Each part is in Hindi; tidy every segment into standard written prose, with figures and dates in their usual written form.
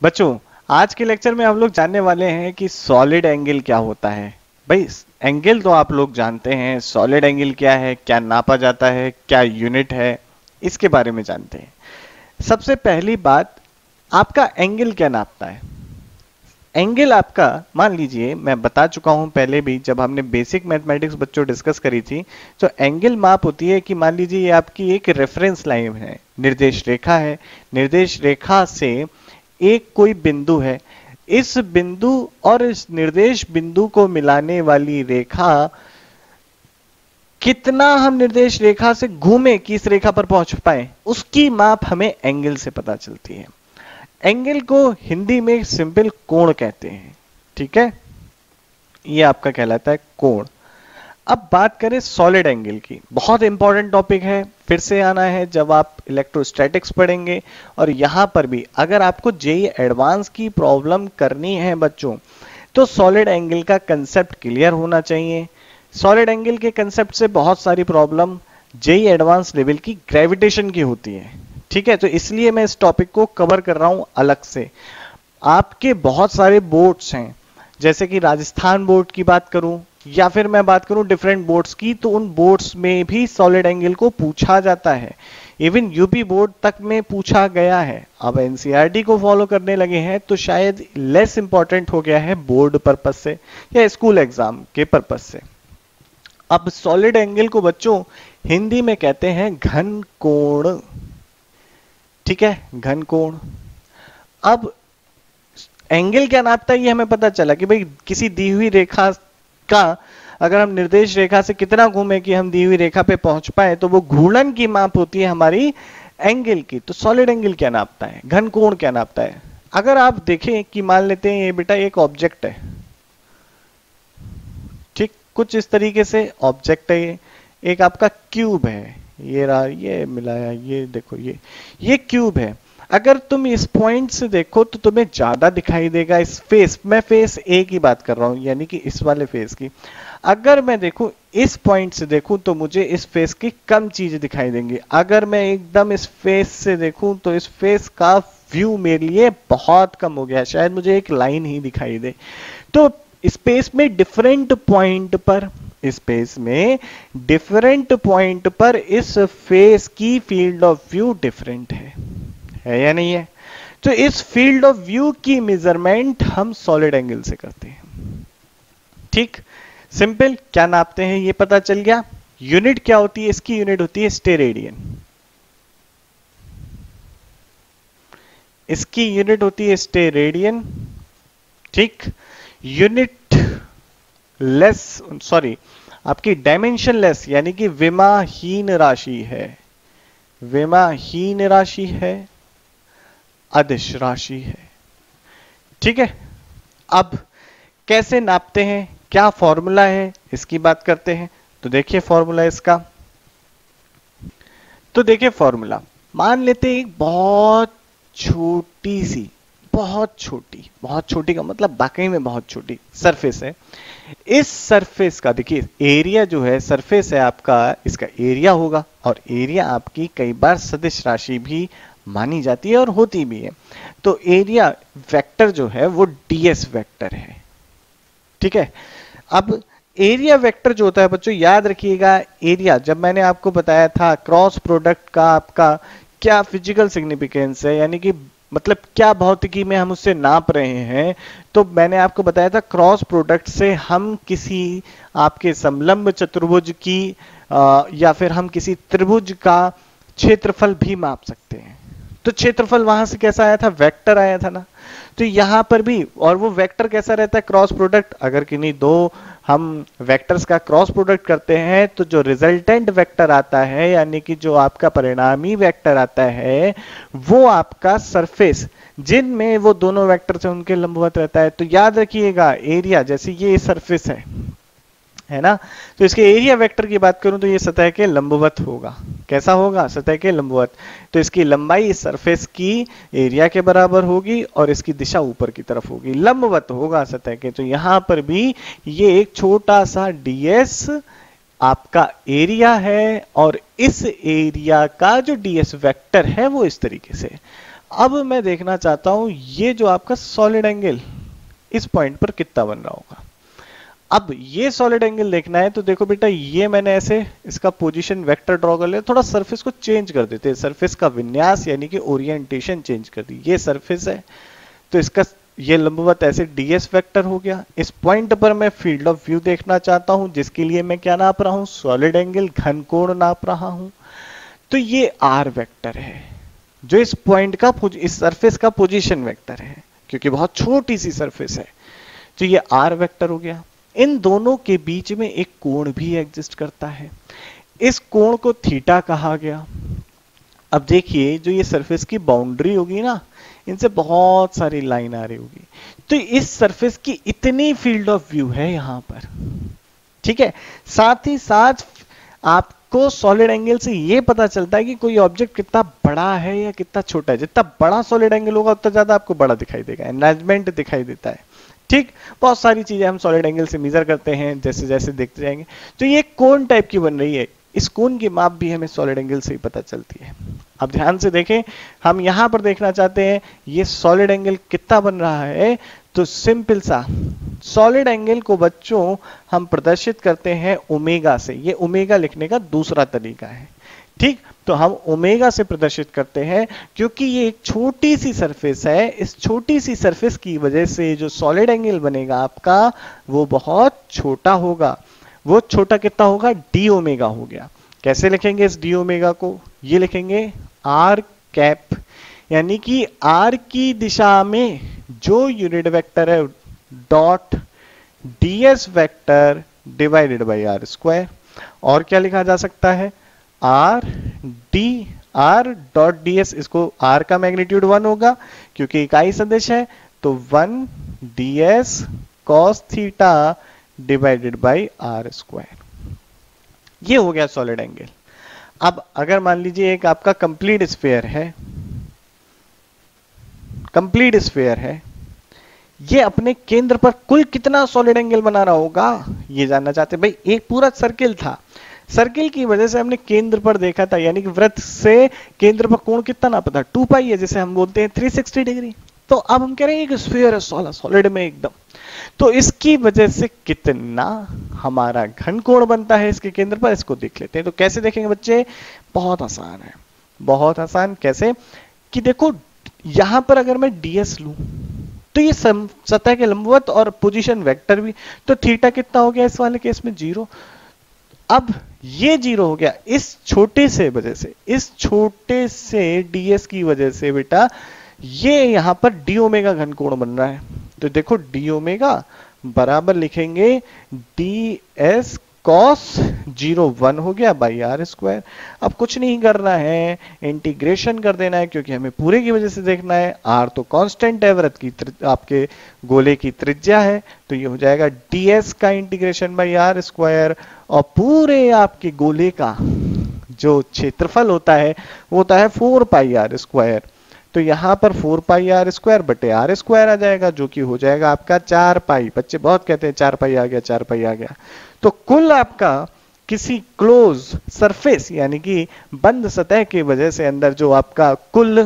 बच्चों, आज के लेक्चर में हम लोग जानने वाले हैं कि सॉलिड एंगल क्या होता है। भाई, एंगल तो आप लोग जानते हैं, सॉलिड एंगल क्या है, क्या नापा जाता है, क्या यूनिट है, इसके बारे में जानते हैं। सबसे पहली बात, आपका एंगल क्या नापता है? एंगल आपका, मान लीजिए मैं बता चुका हूं पहले भी जब हमने बेसिक मैथमेटिक्स बच्चों डिस्कस करी थी, तो एंगल माप होती है कि मान लीजिए ये आपकी एक रेफरेंस लाइन है, निर्देश रेखा है। निर्देश रेखा से एक कोई बिंदु है, इस बिंदु और इस निर्देश बिंदु को मिलाने वाली रेखा, कितना हम निर्देश रेखा से घूमे कि इस रेखा पर पहुंच पाए, उसकी माप हमें एंगल से पता चलती है। एंगल को हिंदी में सिंपल कोण कहते हैं, ठीक है, ये आपका कहलाता है कोण। अब बात करें सॉलिड एंगल की, बहुत इंपॉर्टेंट टॉपिक है, फिर से आना है जब आप इलेक्ट्रोस्टैटिक्स पढ़ेंगे। और यहां पर भी अगर आपको जेईई एडवांस की प्रॉब्लम करनी है बच्चों, तो सॉलिड एंगल का कंसेप्ट क्लियर होना चाहिए। सॉलिड एंगल के कंसेप्ट से बहुत सारी प्रॉब्लम जेईई एडवांस लेवल की ग्रेविटेशन की होती है, ठीक है, तो इसलिए मैं इस टॉपिक को कवर कर रहा हूं अलग से। आपके बहुत सारे बोर्ड्स हैं, जैसे कि राजस्थान बोर्ड की बात करूं या फिर मैं बात करूं डिफरेंट बोर्ड्स की, तो उन बोर्ड्स में भी सॉलिड एंगल को पूछा जाता है। इवन यूपी बोर्ड तक में पूछा गया है। अब एनसीईआरटी को फॉलो करने लगे हैं तो शायद लेस इंपॉर्टेंट हो गया है बोर्ड पर्पस से या स्कूल एग्जाम के पर्पस से। अब सॉलिड एंगल को बच्चों हिंदी में कहते हैं घन कोण, ठीक है, घन कोण। अब एंगल क्या नापता है ये हमें पता चला कि भाई किसी दी हुई रेखा का अगर हम निर्देश रेखा से कितना घूमे कि हम दी हुई रेखा पे पहुंच पाए, तो वो घूर्णन की माप होती है हमारी एंगल की। तो सॉलिड एंगल क्या नापता है, घन कोण क्या नापता है? अगर आप देखें कि मान लेते हैं ये बेटा एक ऑब्जेक्ट है, ठीक, कुछ इस तरीके से ऑब्जेक्ट है, ये एक आपका क्यूब है, ये रहा, ये मिलाया, ये देखो, ये क्यूब है। अगर तुम इस पॉइंट से देखो तो तुम्हें ज्यादा दिखाई देगा इस फेस, मैं फेस ए की बात कर रहा हूं, यानी कि इस वाले फेस की। अगर मैं देखूं इस पॉइंट से देखूं तो मुझे इस फेस की कम चीजें दिखाई देंगी। अगर मैं एकदम इस फेस से देखूं तो इस फेस का व्यू मेरे लिए बहुत कम हो गया, शायद मुझे एक लाइन ही दिखाई दे। तो स्पेस में डिफरेंट पॉइंट पर, स्पेस में डिफरेंट पॉइंट पर इस फेस की फील्ड ऑफ व्यू डिफरेंट है या नहीं है? तो इस फील्ड ऑफ व्यू की मेजरमेंट हम सॉलिड एंगल से करते हैं, ठीक, सिंपल। क्या नापते हैं ये पता चल गया। यूनिट क्या होती है? इसकी यूनिट होती है स्टेरेडियन, इसकी यूनिट होती है स्टेरेडियन, ठीक। यूनिट लेस, सॉरी, आपकी डायमेंशन लेस यानी कि विमाहीन राशि है, विमाहीन राशि है, अदिश राशि है, ठीक है। अब कैसे नापते हैं, क्या फॉर्मूला है, इसकी बात करते हैं। तो देखिए फॉर्मूला इसका, तो देखिए फॉर्मूला, मान लेते हैं एक बहुत छोटी सी, बहुत छोटी का मतलब वाकई में बहुत छोटी सरफेस है। इस सरफेस का देखिए एरिया जो है, सरफेस है आपका, इसका एरिया होगा, और एरिया आपकी कई बार सदिश राशि भी मानी जाती है और होती भी है। तो एरिया वेक्टर जो है वो ds वेक्टर है, ठीक है। अब एरिया वेक्टर जो होता है बच्चों, याद रखिएगा, एरिया जब मैंने आपको बताया था क्रॉस प्रोडक्ट का आपका क्या फिजिकल सिग्निफिकेंस है, यानी कि मतलब क्या भौतिकी में हम उससे नाप रहे हैं, तो मैंने आपको बताया था क्रॉस प्रोडक्ट से हम किसी आपके समलंब चतुर्भुज की या फिर हम किसी त्रिभुज का क्षेत्रफल भी माप सकते हैं। तो क्षेत्रफल वहां से कैसा आया था, वेक्टर आया था ना। तो यहां पर भी, और वो वेक्टर कैसा रहता है, क्रॉस प्रोडक्ट। अगर किन्हीं दो हम वेक्टर्स का क्रॉस प्रोडक्ट करते हैं तो जो रिजल्टेंट वेक्टर आता है, यानी कि जो आपका परिणामी वेक्टर आता है, वो आपका सरफेस जिनमें वो दोनों वेक्टर से उनके लंबवत रहता है। तो याद रखिएगा एरिया, जैसे ये सरफेस है ना, तो इसके एरिया वेक्टर की बात करूं तो ये सतह के लंबवत होगा। कैसा होगा, सतह के लंबवत। तो इसकी लंबाई इस सरफेस की एरिया के बराबर होगी और इसकी दिशा ऊपर की तरफ होगी, लंबवत होगा सतह के। तो यहां पर भी ये एक छोटा सा ds आपका एरिया है, और इस एरिया का जो ds वेक्टर है वो इस तरीके से। अब मैं देखना चाहता हूं ये जो आपका सॉलिड एंगल इस पॉइंट पर कितना बन रहा होगा। अब ये सॉलिड एंगल देखना है तो देखो बेटा, ये मैंने ऐसे इसका पोजीशन वेक्टर ड्रॉ कर लिया, थोड़ा सरफेस को चेंज कर देते हैं, सरफेस का विन्यास यानी कि ओरिएंटेशन चेंज कर दी। ये सरफेस है तो इसका ये लंबवत ऐसे ds वेक्टर हो गया। इस पॉइंट पर मैं फील्ड ऑफ व्यू देखना चाहता हूं, जिसके लिए मैं क्या नाप रहा हूं, सॉलिड एंगल घन कोण नाप रहा हूं। तो ये r वेक्टर है जो इस पॉइंट का इस सरफेस का पोजीशन वेक्टर है, क्योंकि बहुत छोटी सी सरफेस है तो ये r वेक्टर हो गया। इन दोनों के बीच में एक कोण भी एग्जिस्ट करता है, इस कोण को थीटा कहा गया। अब देखिए जो ये सरफेस की बाउंड्री होगी ना, इनसे बहुत सारी लाइन आ रही होगी, तो इस सरफेस की इतनी फील्ड ऑफ व्यू है यहां पर, ठीक है। साथ ही साथ आपको सॉलिड एंगल से ये पता चलता है कि कोई ऑब्जेक्ट कितना बड़ा है या कितना छोटा है। जितना बड़ा सॉलिड एंगल होगा उतना ज्यादा आपको बड़ा दिखाई देगा, एनलार्जमेंट दिखाई देता है, ठीक। बहुत सारी चीजें हम सॉलिड एंगल से मेजर करते हैं, जैसे जैसे देखते जाएंगे। तो ये कोण टाइप की बन रही है, इस कोण की माप भी हमें सॉलिड एंगल से ही पता चलती है। अब ध्यान से देखें, हम यहां पर देखना चाहते हैं ये सॉलिड एंगल कितना बन रहा है। तो सिंपल सा सॉलिड एंगल को बच्चों हम प्रदर्शित करते हैं ओमेगा से। ये ओमेगा लिखने का दूसरा तरीका है, ठीक। तो हम ओमेगा से प्रदर्शित करते हैं क्योंकि ये एक छोटी सी सरफेस है। इस छोटी सी सरफेस की वजह से जो सॉलिड एंगल बनेगा आपका वो बहुत छोटा होगा। वो छोटा कितना होगा, डी ओमेगा हो गया। कैसे लिखेंगे इस डी ओमेगा को, ये लिखेंगे आर कैप, यानी कि आर की दिशा में जो यूनिट वेक्टर है dot ds vector divided by r square. और क्या लिखा जा सकता है, आर डॉट ds, इसको r का मैग्नीट्यूड 1 होगा क्योंकि इकाई सदिश है, तो 1 ds cos theta divided by r square. ये हो गया सॉलिड एंगल। अब अगर मान लीजिए एक आपका कंप्लीट स्फीयर है, ये अपने केंद्र पर कुल कितना सॉलिड एंगल बना रहा होगा ये जानना चाहते हैं। भाई एक पूरा सर्किल था, सर्किल की वजह से हमने केंद्र पर देखा था, यानी कि वृत्त से केंद्र पर कोण कितना नापा था, 2 पाई है, जिसे हम बोलते हैं 360 डिग्री। तो अब हम कह रहे हैं एक स्फीयर है सॉलिड में एकदम, तो इसकी वजह से कितना हमारा घन कोण बनता है इसके केंद्र पर, इसको देख लेते हैं। तो कैसे देखेंगे बच्चे, बहुत आसान है, बहुत आसान। कैसे कि देखो यहां पर अगर मैं ds लूं तो ये सतह के लंबवत और पोजीशन वेक्टर भी, तो थीटा कितना हो गया इस वाले केस में 0। अब ये 0 हो गया इस छोटे से वजह से, इस छोटे से ds की वजह से बेटा ये यहां पर डी ओमेगा घन कोण बन रहा है। तो देखो डी ओमेगा बराबर लिखेंगे ds cos 1 हो गया बाई आर स्क्वायर। अब कुछ नहीं करना है, इंटीग्रेशन कर देना है क्योंकि हमें पूरे की वजह से देखना है। r तो कांस्टेंट है, वृत्त की आपके गोले की त्रिज्या है, तो ये हो जाएगा ds का इंटीग्रेशन बाई आर स्क्वायर, और पूरे आपके गोले का जो क्षेत्रफल होता है वो होता है 4 पाई आर स्क्वायर। तो यहां पर 4 पाई आर स्क्वायर बटे आर स्क्वायर आ जाएगा, जो कि हो जाएगा आपका 4 पाई। बच्चे बहुत कहते हैं 4 पाई आ गया, 4 पाई आ गया। तो कुल आपका किसी क्लोज सरफेस यानी कि बंद सतह की वजह से अंदर जो आपका कुल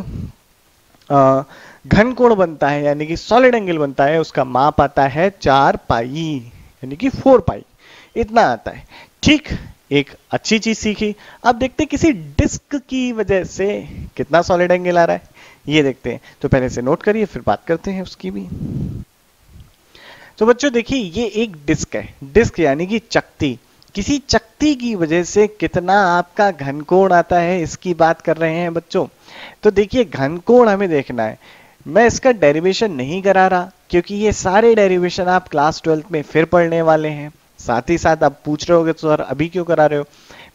घन कोण बनता है यानी कि सॉलिड एंगल बनता है, उसका माप आता है 4 पाई यानी कि 4 पाई, इतना आता है, ठीक। एक अच्छी चीज सीखी। अब देखते हैं किसी डिस्क की वजह से कितना सॉलिड एंगल आ रहा है, ये देखते हैं। तो पहले से नोट करिए फिर बात करते हैं उसकी भी। तो बच्चों देखिए ये एक डिस्क है, डिस्क यानी कि चकती। किसी चकती की वजह से कितना आपका घन कोण आता है इसकी बात कर रहे हैं बच्चों। तो देखिए घन कोण हमें देखना है, मैं इसका डेरिवेशन नहीं करा रहा क्योंकि ये सारे डेरिवेशन आप क्लास 12th में फिर पढ़ने वाले हैं। साथ ही साथ आप पूछ रहे होगे तो सर अभी क्यों करा रहे हो,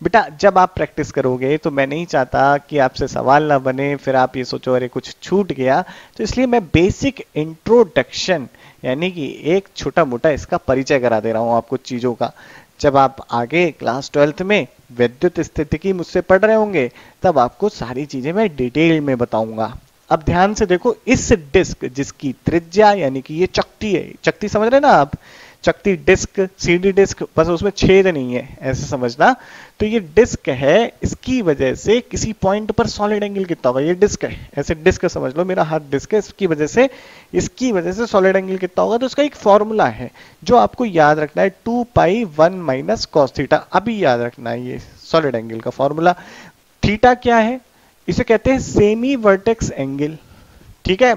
बेटा जब आप प्रैक्टिस करोगे तो मैं नहीं चाहता कि आपसे सवाल ना बने फिर आप ये सोचो अरे कुछ छूट गया, तो इसलिए मैं बेसिक इंट्रोडक्शन यानी कि एक छोटा मोटा इसका परिचय करा दे रहा हूं आपको चीजों का। जब आप आगे क्लास 12th में विद्युत स्थितिकी मुझसे पढ़ रहे होंगे तब आपको सारी चीजें मैं डिटेल में बताऊंगा। अब ध्यान से देखो, इस डिस्क जिसकी त्रिज्या यानी कि ये चकती है, चकती समझ रहे ना आप, चकती डिस्क, सीडी डिस्क, बस उसमें छेद नहीं है, ऐसे समझना। तो ये डिस्क है, इसकी वजह से किसी पॉइंट पर सॉलिड एंगल कितना होगा, ये डिस्क है, ऐसे डिस्क समझ लो, मेरा हाथ डिस्क है, इसकी वजह से सॉलिड एंगल कितना होगा। तो इसका एक फॉर्मूला है जो आपको याद रखना है, 2 पाई 1 माइनस कॉस थीटा। अभी याद रखना है ये सॉलिड एंगल का फॉर्मूला। थीटा क्या है, इसे कहते हैं सेमी वर्टेक्स एंगल, ठीक है।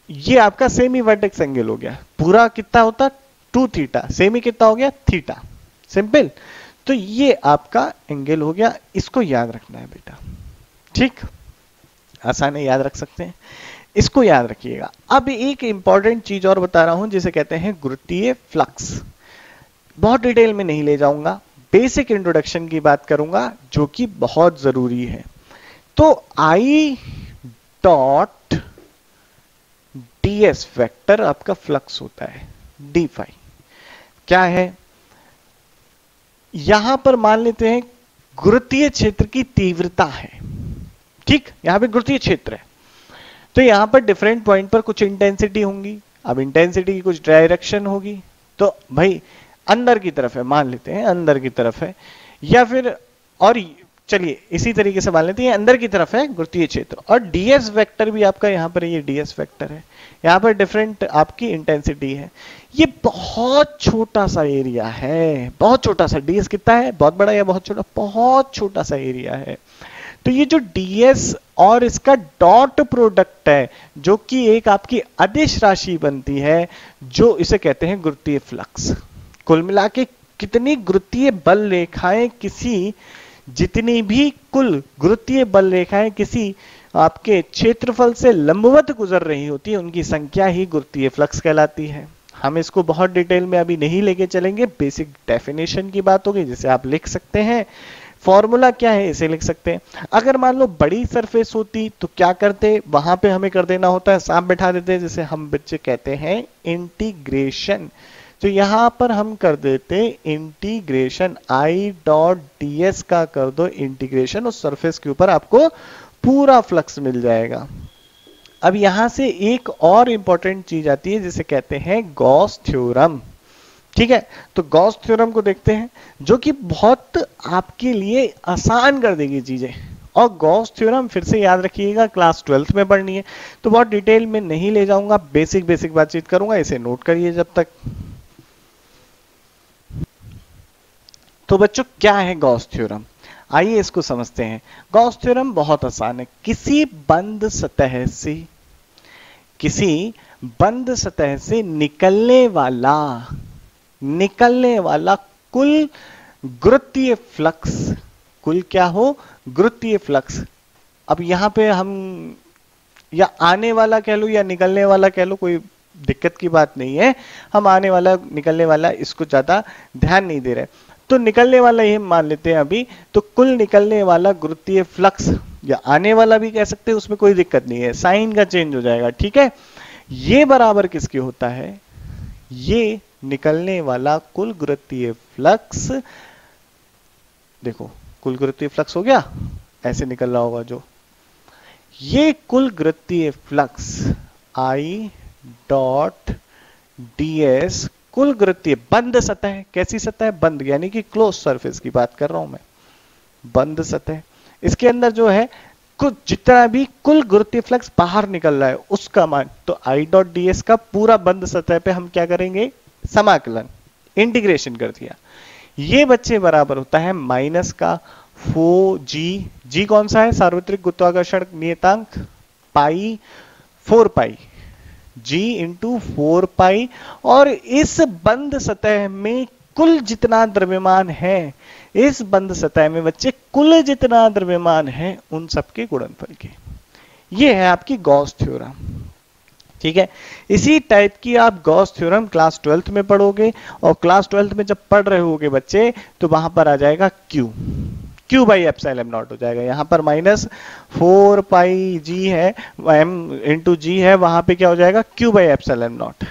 ये आपका सेमी वर्टेक्स एंगल हो गया, पूरा कितना होता 2 थीटा, सेमी कितना हो गया थीटा, सिंपल। तो ये आपका एंगल हो गया, इसको याद रखना है बेटा, ठीक, आसान है, याद रख सकते हैं, इसको याद रखिएगा। अब एक इंपॉर्टेंट चीज और बता रहा हूं जिसे कहते हैं गुरुत्वीय फ्लक्स। बहुत डिटेल में नहीं ले जाऊंगा, बेसिक इंट्रोडक्शन की बात करूंगा जो कि बहुत जरूरी है। तो आई डॉट ds वेक्टर आपका फ्लक्स होता है, डी फाई क्या है, यहां पर मान लेते हैं गुरुत्वीय क्षेत्र की तीव्रता है, ठीक, यहां पे गुरुत्वीय क्षेत्र है। तो यहां पर डिफरेंट पॉइंट पर कुछ इंटेंसिटी होंगी, अब इंटेंसिटी की कुछ डायरेक्शन होगी, तो भाई अंदर की तरफ है, मान लेते हैं अंदर की तरफ है, या फिर और चलिए इसी तरीके से मान लेते हैं अंदर की तरफ है गुरुत्वीय क्षेत्र, और ds वेक्टर भी आपका यहां पर ये ds वेक्टर है, यहां पर डिफरेंट आपकी इंटेंसिटी है। ये बहुत छोटा सा एरिया है, बहुत छोटा सा, ds कितना है, बहुत बड़ा या बहुत छोटा, बहुत छोटा सा एरिया है। तो ये जो ds और इसका डॉट प्रोडक्ट है, जो कि एक आपकी अदिश राशि बनती है, जो इसे कहते हैं गुरुत्वीय फ्लक्स। कुल मिला के कितनी गुरुत्वीय बल रेखाएं किसी, जितनी भी कुल गुरुत्वीय बल रेखाएं किसी आपके क्षेत्रफल से लंबवत गुजर रही होती है, उनकी संख्या ही गुरुत्वीय फ्लक्स कहलाती है। हम इसको बहुत डिटेल में अभी नहीं लेके चलेंगे, बेसिक डेफिनेशन की बात होगी जिसे आप लिख सकते हैं, फॉर्मूला क्या है इसे लिख सकते हैं। अगर मान लो बड़ी सरफेस होती तो क्या करते, वहां पे हमें कर देना होता है, सांप बैठा देते हैं, जिसे हम बच्चे कहते हैं इंटीग्रेशन। तो यहां पर हम कर देते इंटीग्रेशन, आई डॉट ds का कर दो इंटीग्रेशन, उस सरफेस के ऊपर आपको पूरा फ्लक्स मिल जाएगा। अब यहां से एक और इंपॉर्टेंट चीज आती है जिसे कहते हैं गॉस थ्योरम, ठीक है। तो गॉस थ्योरम को देखते हैं, जो कि बहुत आपके लिए आसान कर देगी चीजें। और गॉस थ्योरम फिर से याद रखिएगा, क्लास 12th में पढ़नी है, तो बहुत डिटेल में नहीं ले जाऊंगा, बेसिक बातचीत करूंगा, इसे नोट करिए जब तक। तो बच्चों क्या है गॉस थ्योरम, आइए इसको समझते हैं। गॉस थ्योरम बहुत आसान है, किसी बंद सतह से निकलने वाला कुल गुरुत्वीय फ्लक्स, कुल क्या हो, गुरुत्वीय फ्लक्स। अब यहां पे हम या आने वाला कह लो या निकलने वाला कह लो, कोई दिक्कत की बात नहीं है, हम आने वाला निकलने वाला इसको ज्यादा ध्यान नहीं दे रहे, तो निकलने वाला ये मान लेते हैं अभी। तो कुल निकलने वाला गुरुत्वीय फ्लक्स, या आने वाला भी कह सकते हैं, उसमें कोई दिक्कत नहीं है, साइन का चेंज हो जाएगा, ठीक है। ये बराबर किसके होता है, ये निकलने वाला कुल गुरुत्वीय फ्लक्स, देखो कुल गुरुत्वीय फ्लक्स हो गया, ऐसे निकल रहा होगा जो, ये कुल गुरुत्वीय फ्लक्स आई डॉट ds कुल गुरुत्वीय बंद सतह, कैसी सतह, बंद यानी कि क्लोज सरफेस की बात कर रहा हूं मैं, बंद सतह, इसके अंदर जो है कुछ जितना भी कुल गुरुत्वीय फ्लक्स बाहर निकल रहा है उसका मान, तो आई डॉट ds का पूरा बंद सतह पे हम क्या करेंगे, समाकलन, इंटीग्रेशन कर दिया। ये बच्चे बराबर होता है माइनस का 4g कौन सा है, सार्वत्रिक गुरुत्वाकर्षण नियतांक, पाई 4 पाई g इंटू 4 पाई, और इस बंद सतह में कुल जितना द्रव्यमान है, इस बंद सतह में बच्चे कुल जितना द्रव्यमान है उन सबके गुणनफल के, ये है आपकी गॉस थ्योरम, ठीक है। इसी टाइप की आप गॉस थ्योरम क्लास 12th में पढ़ोगे, और क्लास 12th में जब पढ़ रहे होगे बच्चे तो वहां पर आ जाएगा Q बाई एप्सिलॉन नॉट हो जाएगा, यहां पर माइनस 4 पाई g है, m इंटू जी है, वहां पे क्या हो जाएगा Q बाई एप्सिलॉन नॉट,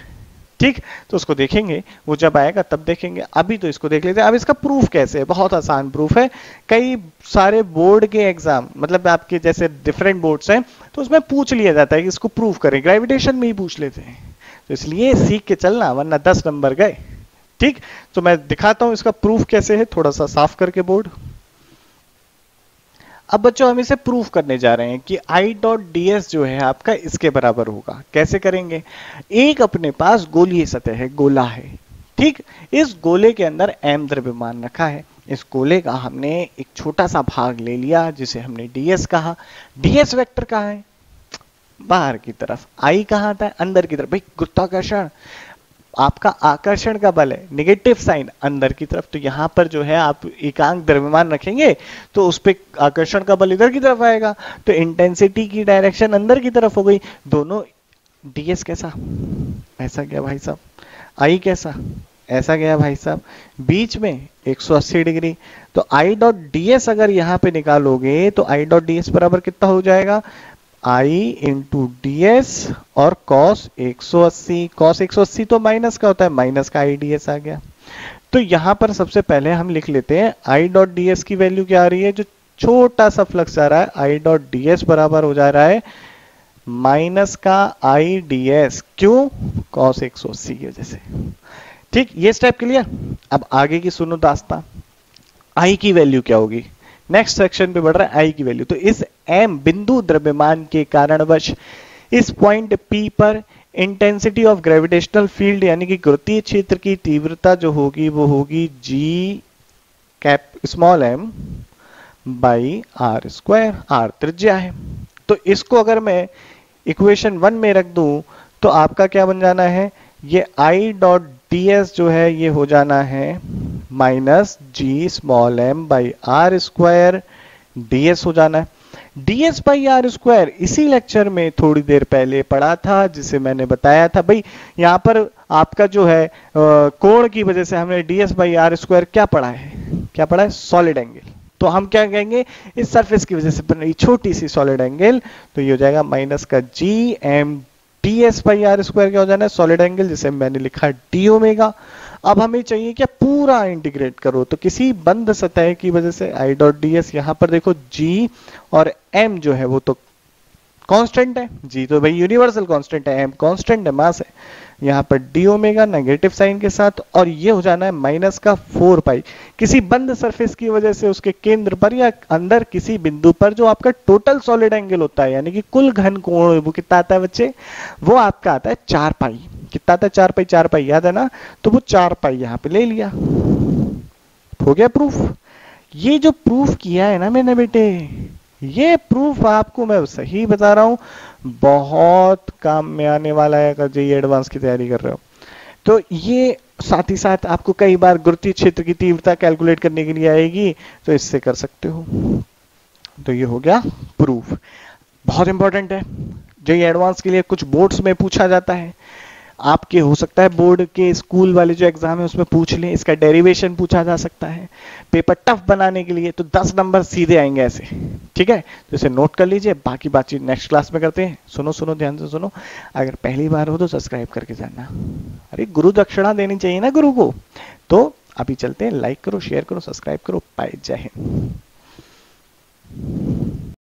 ठीक। तो उसको देखेंगे, वो जब आएगा तब देखेंगे, अभी तो इसको देख लेते हैं। अब इसका प्रूफ कैसे है, बहुत आसान प्रूफ है, कई सारे बोर्ड के एग्जाम, मतलब आपके जैसे डिफरेंट बोर्ड्स हैं तो उसमें पूछ लिया जाता है कि इसको प्रूफ करें, ग्रेविटेशन में ही पूछ लेते हैं, तो इसलिए सीख के चलना, वरना 10 नंबर गए। ठीक, तो मैं दिखाता हूं इसका प्रूफ कैसे है, थोड़ा सा साफ करके बोर्ड। अब बच्चों हम इसे प्रूफ करने जा रहे हैं कि आई डॉट डी एस जो है आपका इसके बराबर होगा। कैसे करेंगे? एक अपने पास गोलीय सतह है, गोला है, ठीक, इस गोले के अंदर m द्रव्यमान रखा है। इस गोले का हमने एक छोटा सा भाग ले लिया जिसे हमने ds कहा। ds वेक्टर कहाँ है? बाहर की तरफ। I कहाँ आता है? अंदर की तरफ। भाई गुरुत्वाकर्षण, आपका आकर्षण का बल है, नेगेटिव साइन अंदर की तरफ, तो यहां पर जो है आप एकांक द्रव्यमान रखेंगे तो उस पे आकर्षण का बल इधर की तरफ आएगा, तो इंटेंसिटी की डायरेक्शन अंदर की तरफ हो गई। दोनों ds कैसा? ऐसा गया भाई साहब। I कैसा? ऐसा गया भाई साहब। बीच में 180 डिग्री। तो I डॉट ds अगर यहां पे निकालोगे तो I डॉट ds बराबर कितना हो जाएगा? I इंटू ds और cos 180। cos 180 तो माइनस का होता है, माइनस का I ds आ गया। तो यहां पर सबसे पहले हम लिख लेते हैं I डॉट ds की वैल्यू क्या आ रही है? जो छोटा सा फ्लक्स आ रहा है I डॉट ds बराबर हो जा रहा है माइनस का I ds। क्यों? cos 180 की वजह से। ठीक, ये स्टेप क्लियर। अब आगे की सुनो दास्तां। I की वैल्यू क्या होगी? नेक्स्ट सेक्शन पे बढ़ रहा है I की वैल्यू। तो इस m बिंदु द्रव्यमान के कारणवश इस पॉइंट P पर इंटेंसिटी ऑफ ग्रेविटेशनल फील्ड यानी कि गुरुत्वीय क्षेत्र की तीव्रता जो होगी वो होगी G cap small m by r square. r त्रिज्या है। तो इसको अगर मैं इक्वेशन 1 में रख दूं तो आपका क्या बन जाना है? ये I डॉट ds जो है ये हो जाना है minus G small m by r square ds हो जाना है। ds बाई आर स्क्वायर इसी लेक्चर में थोड़ी देर पहले पढ़ा था, जिसे मैंने बताया था भाई यहाँ पर आपका जो है कोण की वजह से हमने ds बाई आर स्क्वायर क्या पढ़ा है? क्या पढ़ा है? Solid angle. तो हम क्या कहेंगे? इस सरफेस की वजह से बन रही छोटी सी सॉलिड एंगल, तो ये हो जाएगा माइनस का G M ds by r square क्या हो जाना है? सॉलिड एंगल, जिसे मैंने लिखा डी ओमेगा। अब हमें चाहिए क्या? पूरा इंटीग्रेट करो। तो किसी बंद सतह की वजह से I डॉट ds, यहां पर देखो G और M जो है वो तो कांस्टेंट है। G तो भाई यूनिवर्सल कांस्टेंट है, M कांस्टेंट है, मास है। यहाँ पर डी ओमेगा नेगेटिव साइन के साथ, और ये हो जाना है माइनस का 4 पाई। किसी बंद सरफेस की वजह से उसके केंद्र पर या अंदर किसी बिंदु पर जो आपका टोटल सॉलिड एंगल होता है, यानी कि कुल घन कोण, वो कितना आता है बच्चे? वो आपका आता है 4 पाई। कितना आता है? 4 पाई। 4 पाई याद है ना? तो वो 4 पाई यहाँ पे ले लिया। हो गया प्रूफ। ये जो प्रूफ किया है ना मैंने बेटे, ये प्रूफ आपको मैं सही बता रहा हूं बहुत काम में आने वाला है अगर जेईई एडवांस की तैयारी कर रहे हो। तो ये साथ ही साथ आपको कई बार गुरुत्वीय क्षेत्र की तीव्रता कैलकुलेट करने के लिए आएगी, तो इससे कर सकते हो। तो ये हो गया प्रूफ। बहुत इंपॉर्टेंट है, जेईई एडवांस के लिए कुछ बोर्ड्स में पूछा जाता है। आपके हो सकता है बोर्ड के स्कूल वाले जो एग्जाम है उसमें पूछ लें, इसका डेरिवेशन पूछा जा सकता है। पेपर टफ बनाने के लिए तो 10 नंबर सीधे आएंगे ऐसे। ठीक है, तो इसे नोट कर लीजिए, बाकी बातचीत नेक्स्ट क्लास में करते हैं। सुनो सुनो ध्यान से सुनो, अगर पहली बार हो तो सब्सक्राइब करके जाना। अरे गुरु दक्षिणा देनी चाहिए ना गुरु को। तो अभी चलते हैं, लाइक करो, शेयर करो, सब्सक्राइब करो। बाय, जय हिंद।